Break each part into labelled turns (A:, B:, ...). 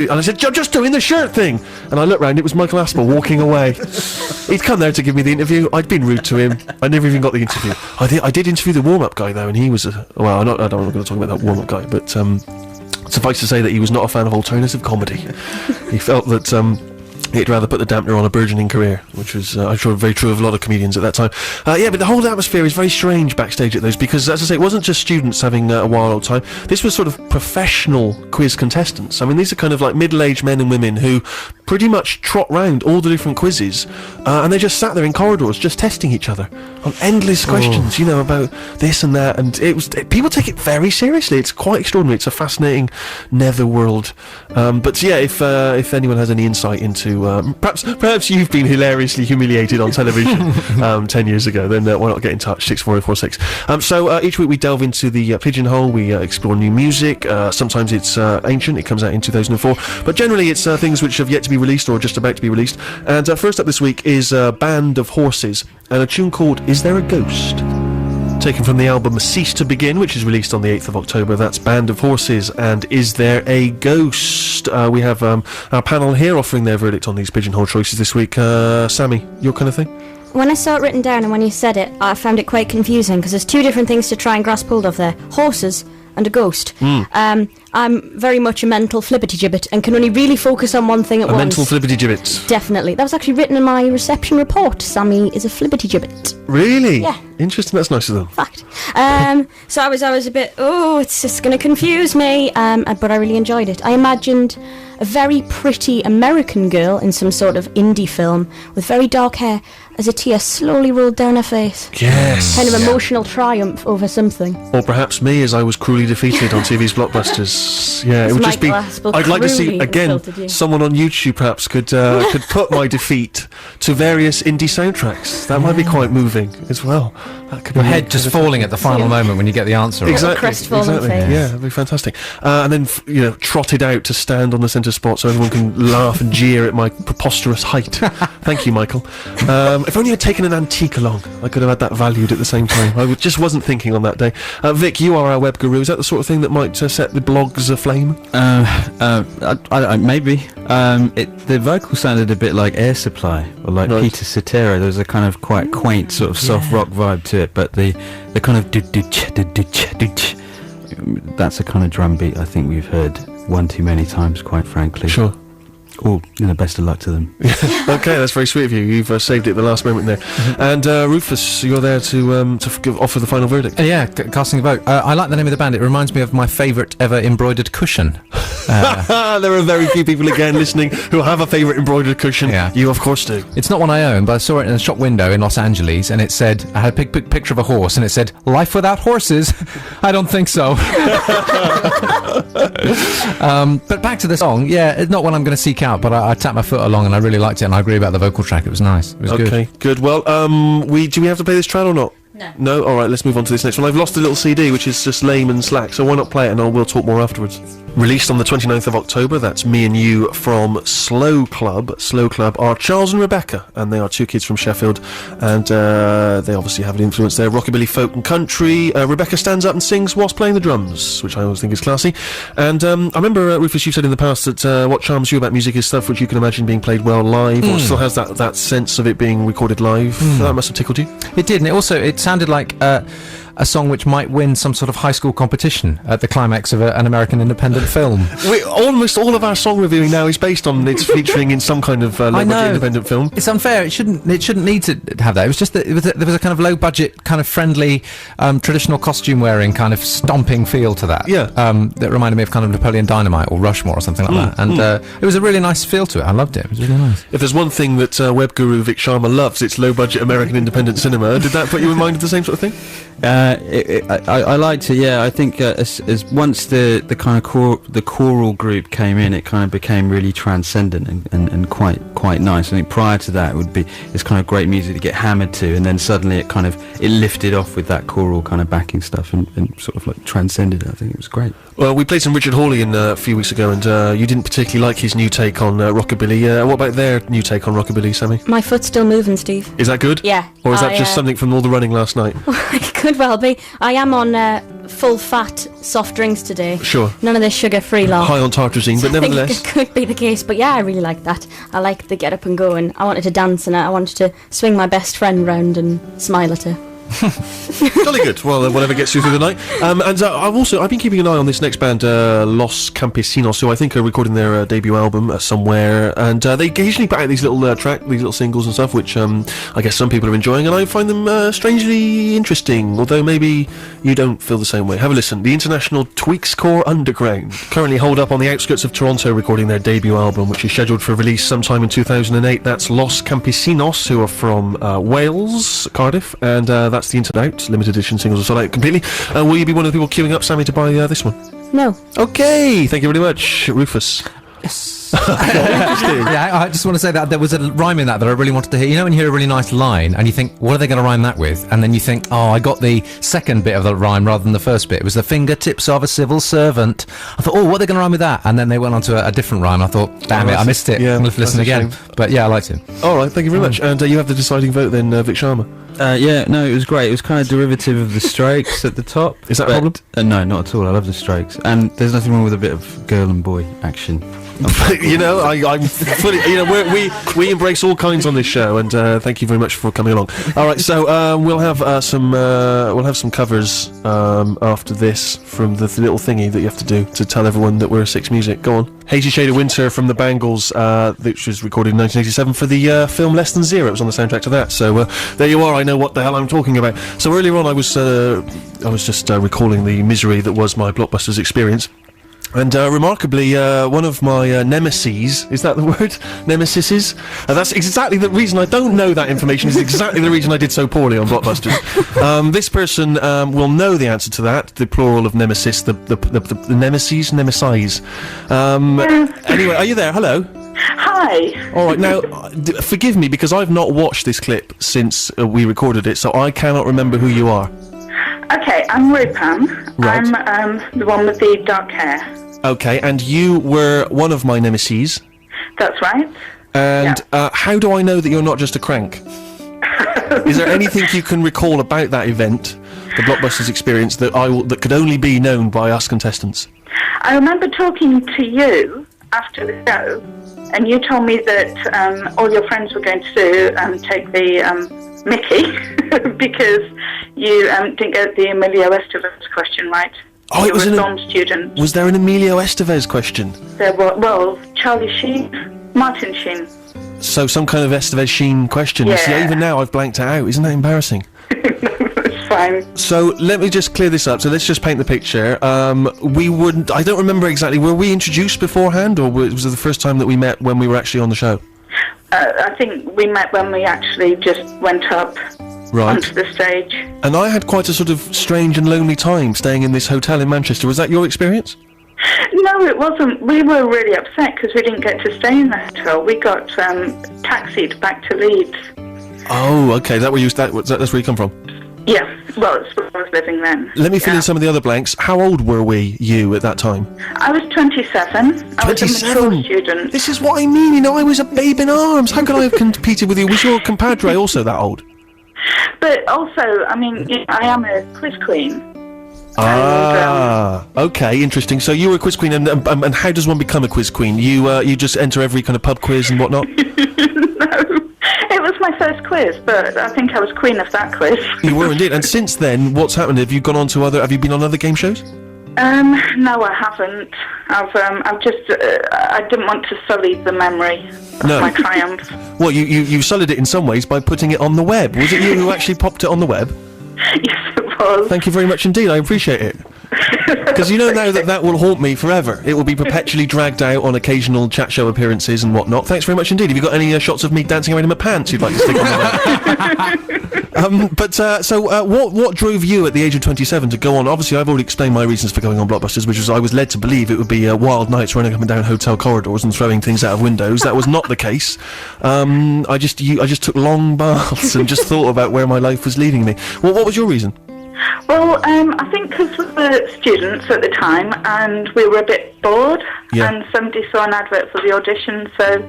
A: And I said, "You're just doing the shirt thing." And I looked round, it was Michael Aspel walking away. He'd come there to give me the interview. I'd been rude to him. I never even got the interview. I did interview the warm-up guy, though, and he was I don't want to talk about that warm-up guy, but suffice to say that he was not a fan of alternative comedy. He felt that he'd rather put the dampener on a burgeoning career, which was, I'm sure, very true of a lot of comedians at that time. But the whole atmosphere is very strange backstage at those, because, as I say, it wasn't just students having a wild old time. This was sort of professional quiz contestants. I mean, these are kind of like middle-aged men and women who pretty much trot round all the different quizzes, and they just sat there in corridors just testing each other on endless questions, about this and that, and people take it very seriously. It's quite extraordinary. It's a fascinating netherworld. If anyone has any insight into perhaps you've been hilariously humiliated on television 10 years ago, then why not get in touch, 64046. So each week we delve into the Pigeonhole. We explore new music. Sometimes it's ancient, it comes out in 2004, but generally it's things which have yet to be released or just about to be released. And first up this week is Band of Horses and a tune called Is There a Ghost? Taken from the album Cease to Begin, which is released on the 8th of October. That's Band of Horses and Is There a Ghost? We have our panel here offering their verdict on these Pigeonhole choices this week. Sammy, your kind of thing?
B: When I saw it written down and when you said it, I found it quite confusing, because there's two different things to try and grasp hold of there. Horses and a ghost. I'm very much a mental flippity-gibbet and can only really focus on one thing at once.
A: A mental flippity-gibbet.
B: Definitely. That was actually written in my reception report. Sammy is a flippity-gibbet.
A: Really?
B: Yeah.
A: Interesting, that's nice of them.
B: Fact. So I was a bit, it's just going to confuse me, but I really enjoyed it. I imagined a very pretty American girl in some sort of indie film with very dark hair as a tear slowly rolled down her face.
A: Yes.
B: Kind of emotional triumph over something.
A: Or perhaps me, as I was cruelly defeated on TV's blockbusters. Yeah, it would just be... I'd like to see, again, someone on YouTube perhaps could put my defeat to various indie soundtracks. That might be quite moving as well. That could
C: Your head just falling at the final moment when you get the answer.
A: Exactly.
B: Crestfallen face.
A: Yeah, that'd be fantastic. And then, trotted out to stand on the centre spot so everyone can laugh and jeer at my preposterous height. Thank you, Michael. If only I'd taken an antique along, I could have had that valued at the same time. I just wasn't thinking on that day. Vic, you are our web guru. Is that the sort of thing that might set the blogs aflame?
D: Maybe. The vocal sounded a bit like Air Supply, or like Peter Cetera. There's a kind of quite quaint sort of soft rock vibe to it, but the kind of that's a kind of drum beat I think we've heard one too many times, quite frankly.
A: Sure.
D: Oh, best of luck to them.
A: Okay, that's very sweet of you. You've saved it at the last moment there. And Rufus, you're there to offer the final verdict.
C: Casting a vote. I like the name of the band. It reminds me of my favourite ever embroidered cushion.
A: There are very few people again listening who have a favourite embroidered cushion.
C: Yeah.
A: You of course do.
C: It's not one I own, but I saw it in a shop window in Los Angeles, and it said, I had a picture of a horse, and it said, "Life without horses?" I don't think so. But back to the song. Yeah, it's not one I'm going to seek out, but I tapped my foot along and I really liked it, and I agree about the vocal track. It was nice. It was good.
A: Okay, good. Well, do we have to play this track or not? No? Alright, let's move on to this next one. I've lost a little CD, which is just lame and slack, so why not play it and we'll talk more afterwards. Released on the 29th of October, that's Me and You from Slow Club. Slow Club are Charles and Rebecca, and they are two kids from Sheffield, and they obviously have an influence there, rockabilly, folk and country. Rebecca stands up and sings whilst playing the drums, which I always think is classy. And I remember, Rufus, you've said in the past that what charms you about music is stuff which you can imagine being played well live, or still has that sense of it being recorded live. That must have tickled you.
C: It did, and it sounded like a song which might win some sort of high school competition at the climax of an American independent film.
A: Almost all of our song reviewing now is based on its featuring in some kind of low-budget independent film.
C: It's unfair. It shouldn't need to have that. It was just that there was a kind of low-budget, kind of friendly, traditional costume-wearing, kind of stomping feel to that.
A: Yeah.
C: That reminded me of kind of Napoleon Dynamite or Rushmore or something like that. And it was a really nice feel to it. I loved it. It was really nice.
A: If there's one thing that web guru Vic Sharma loves, it's low-budget American independent cinema. Did that put you in mind of the same sort of thing?
D: I liked it. Yeah, I think as once the kind of the choral group came in, it kind of became really transcendent and quite nice. I think prior to that, it's kind of great music to get hammered to, and then suddenly it lifted off with that choral kind of backing stuff and sort of like transcended it. I think it was great.
A: Well, we played some Richard Hawley a few weeks ago, and you didn't particularly like his new take on rockabilly. What about their new take on rockabilly, Sammy?
B: My foot's still moving, Steve.
A: Is that good?
B: Yeah.
A: Or is that just something from all the running last night?
B: It could well be. I am on full-fat soft drinks today.
A: Sure.
B: None of this sugar-free lot.
A: High on tartrazine, but
B: I think
A: nevertheless.
B: it could be the case, but yeah, I really like that. I like the get up and go, and I wanted to dance, and I wanted to swing my best friend round and smile at her.
A: Jolly good. Well, whatever gets you through the night. And I've been keeping an eye on this next band, Los Campesinos, who I think are recording their debut album somewhere. And they occasionally put out these little these little singles and stuff, which I guess some people are enjoying, and I find them strangely interesting. Although maybe you don't feel the same way. Have a listen. The International Tweakscore Underground currently hold up on the outskirts of Toronto, recording their debut album, which is scheduled for release sometime in 2008. That's Los Campesinos, who are from Wales, Cardiff, and that's the Internet limited edition singles are sold out completely. Will you be one of the people queuing up, Sammy, to buy this one?
B: No.
A: Okay, thank you very much, Rufus.
C: Yes.
A: Interesting.
C: Yeah, I just want to say that there was a rhyme in that I really wanted to hear. You know when you hear a really nice line and you think, what are they going to rhyme that with? And then you think, oh, I got the second bit of the rhyme rather than the first bit. It was the fingertips of a civil servant. I thought, oh, what are they going to rhyme with that? And then they went on to a different rhyme. I thought, damn it, I missed it.
A: Yeah,
C: I'm going to listen again. But yeah, I liked it.
A: All right, thank you very much. And you have the deciding vote then, Vic Sharma.
D: Yeah, no, it was great. It was kind of derivative of the Strokes at the top.
A: Is that a problem?
D: No, not at all. I love the Strokes, and there's nothing wrong with a bit of girl and boy action.
A: You know, I'm fully. You know, we embrace all kinds on this show, and thank you very much for coming along. All right, so we'll have some covers after this from the little thingy that you have to do to tell everyone that we're Six Music. Go on. Hazy Shade of Winter from the Bangles, which was recorded in 1987 for the film Less Than Zero. It was on the soundtrack to that. So there you are. I know what the hell I'm talking about. So earlier on, I was just recalling the misery that was my Blockbusters experience. And remarkably, one of my nemeses, is that the word? Nemesises? That's exactly the reason I don't know that information, is exactly the reason I did so poorly on Blockbusters. This person will know the answer to that, the plural of nemesis, the nemeses, nemesize. Anyway, are you there? Hello?
E: Hi.
A: All right, now, forgive me, because I've not watched this clip since we recorded it, so I cannot remember who you are.
E: Okay, I'm Rupan.
A: Right.
E: I'm the one with the dark hair.
A: Okay, and you were one of my nemeses.
E: That's right.
A: And how do I know that you're not just a crank? Is there anything you can recall about that event, the Blockbusters experience, that could only be known by us contestants?
E: I remember talking to you after the show, and you told me that all your friends were going to take the Mickey because you didn't get the Emilio Estevez question right.
A: Oh, it was
E: a film student.
A: Was there an Emilio Estevez question?
E: There were, well, Charlie Sheen, Martin Sheen.
A: So some kind of Estevez Sheen question.
E: Yeah.
A: See, even now I've blanked it out. Isn't that embarrassing?
E: It's fine.
A: So let me just clear this up. So let's just paint the picture. I don't remember exactly. Were we introduced beforehand, or was it the first time that we met when we were actually on the show?
E: I think we met when we actually just went up onto the stage.
A: And I had quite a sort of strange and lonely time staying in this hotel in Manchester. Was that your experience?
E: No, it wasn't. We were really upset because we didn't get to stay in the hotel. We got taxied back to Leeds.
A: Oh, okay. That's where you come from?
E: Yeah, well, it's where I was living then.
A: Let me fill in some of the other blanks. How old were you at that time?
E: I was 27. I was a mature student.
A: This is what I mean, you know, I was a babe in arms. How could I have competed with you? Was your compadre also that old?
E: But also, I mean, you know, I am a quiz queen.
A: Okay, interesting. So you were a quiz queen, and how does one become a quiz queen? You just enter every kind of pub quiz and whatnot?
E: No. It was my first quiz, but I think I was queen of that quiz.
A: You were indeed. And since then, what's happened? Have you been on other game shows?
E: No, I haven't. I've just, I didn't want to sully the memory of my triumph.
A: Well, you sullied it in some ways by putting it on the web. Was it you who actually popped it on the web?
E: Yes, it was.
A: Thank you very much indeed. I appreciate it. Because you know now that will haunt me forever. It will be perpetually dragged out on occasional chat show appearances and whatnot. Thanks very much indeed. Have you got any shots of me dancing around in my pants you'd like to stick on the web? What drove you at the age of 27 to go on? Obviously, I've already explained my reasons for going on Blockbusters, which was I was led to believe it would be wild nights running up and down hotel corridors and throwing things out of windows. That was not the case. I just took long baths and just thought about where my life was leading me. Well, what was your reason?
E: Well, I think because we were students at the time and we were a bit bored, and somebody saw an advert for the audition, so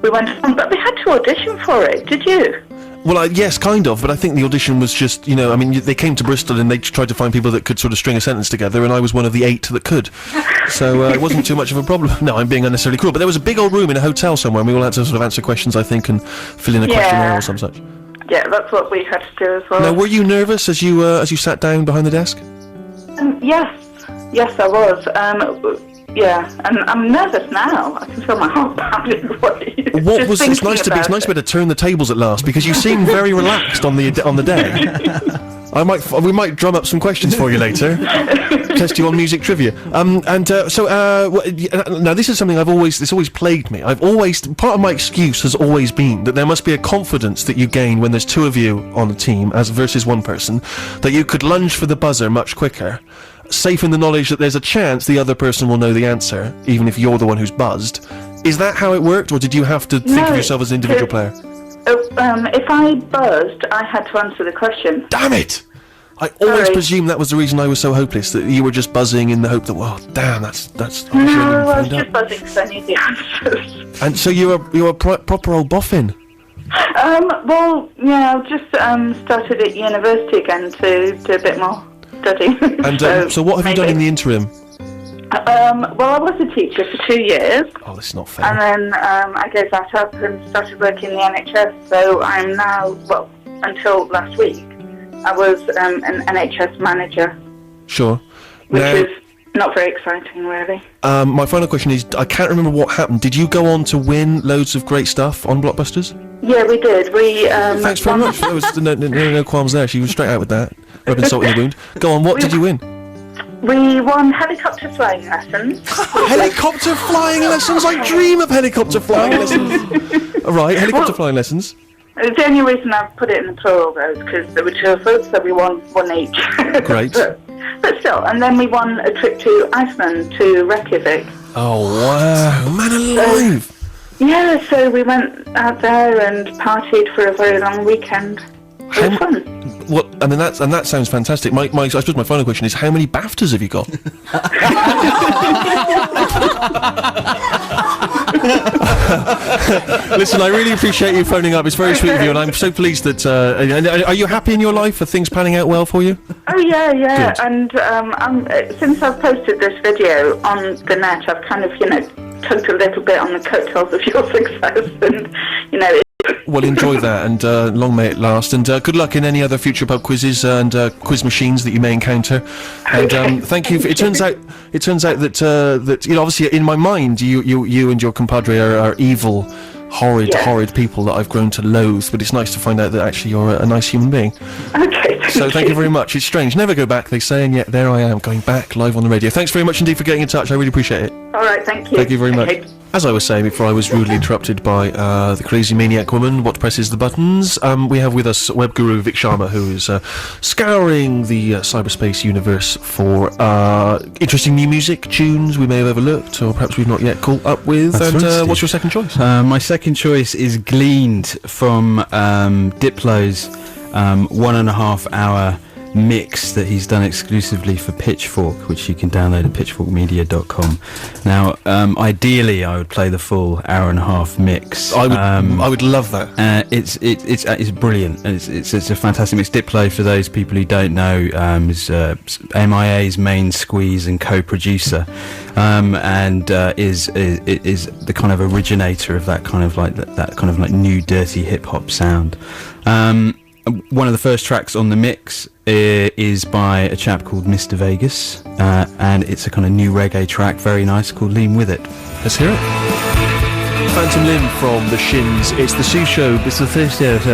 E: we went on. But we had to audition for it. Did you?
A: Well, yes, kind of, but I think the audition was just, I mean, they came to Bristol and they tried to find people that could sort of string a sentence together, and I was one of the 8 that could. So it wasn't too much of a problem. No, I'm being unnecessarily cruel, but there was a big old room in a hotel somewhere, and we all had to sort of answer questions, I think, and fill in a questionnaire or some such.
E: Yeah, that's what we had to do as well.
A: Now, were you nervous as you sat down behind the desk?
E: Yes, I was. Yeah, and I'm nervous now. I can feel my heart pounding away.
A: It's nice to be able to turn the tables at last, because you seem very relaxed on the day. We might drum up some questions for you later. Test you on music trivia. Now this is something it's always plagued me. Part of my excuse has always been that there must be a confidence that you gain when there's 2 of you on a team as versus 1 person, that you could lunge for the buzzer much quicker, safe in the knowledge that there's a chance the other person will know the answer, even if you're the one who's buzzed. Is that how it worked, or did you have to think of yourself as an individual player?
E: If I buzzed, I had to answer the question.
A: Damn it! I always presumed that was the reason I was so hopeless, that you were just buzzing in the hope that, well, damn, that's.
E: No, I was just buzzing because I knew the answers.
A: And so you're a proper old boffin.
E: Well, yeah, I've just started at university again to do a bit more study.
A: And so what have you done in the interim?
E: Well, I was a teacher for 2 years.
A: Oh, that's not fair.
E: And then I gave that up and started working in the NHS. So I'm now, well, until last week, I was an NHS manager.
A: Sure.
E: Which is not very exciting, really.
A: My final question is, I can't remember what happened. Did you go on to win loads of great stuff on Blockbusters?
E: Yeah, we did.
A: Thanks very much. There was no qualms there. She was straight out with that. Rubbing salt in the wound. Go on, what did you win?
E: We won helicopter flying lessons.
A: Helicopter flying lessons? I dream of helicopter flying lessons. Right, helicopter flying lessons.
E: The only reason I've put it in the plural, though, is because there were 2 of us, so we won 1 each.
A: Great.
E: But still, and then we won a trip to Iceland, to Reykjavik.
A: Oh, wow. Man alive.
E: Yeah, so we went out there and partied for a very long weekend. It was fun.
A: What? I mean, that sounds fantastic. I suppose my final question is, how many BAFTAs have you got? Listen, I really appreciate you phoning up. It's very sweet of you, and I'm so pleased that. Are you happy in your life? Are things panning out well for you?
E: Oh yeah.
A: Good.
E: And since I've posted this video on the net, I've kind of tugged a little bit on the coattails of your success, and
A: Well, enjoy that, and long may it last, and good luck in any other future pub quizzes and quiz machines that you may encounter. And thank you. It turns out that obviously in my mind, you and your compadre are evil, horrid people that I've grown to loathe. But it's nice to find out that actually you're a nice human being.
E: Okay.
A: Thank you very much. It's strange. Never go back, they say, and yet there I am, going back live on the radio. Thanks very much indeed for getting in touch. I really appreciate it.
E: All right. Thank you.
A: Thank you very much.
E: Okay.
A: As I was saying before I was rudely interrupted by the crazy maniac woman, what presses the buttons, we have with us web guru Vic Sharma, who is scouring the cyberspace universe for interesting new music, tunes we may have overlooked, or perhaps we've not yet caught up with.
D: That's
A: and
D: right,
A: what's your second choice?
D: My second choice is gleaned from Diplo's 1.5 hour mix that he's done exclusively for Pitchfork, which you can download at pitchforkmedia.com. Now, ideally, I would play the full 1.5 hour mix.
A: I would love that.
D: It's brilliant. It's a fantastic mix. Diplo, for those people who don't know, is MIA's main squeeze and co-producer, and is the kind of originator of that kind of like new dirty hip hop sound. One of the first tracks on the mix is by a chap called Mr. Vegas, and it's a kind of new reggae track, very nice, called Lean With It.
A: Let's hear it. Phantom Limb from the Shins. It's the Sue Show. It's the first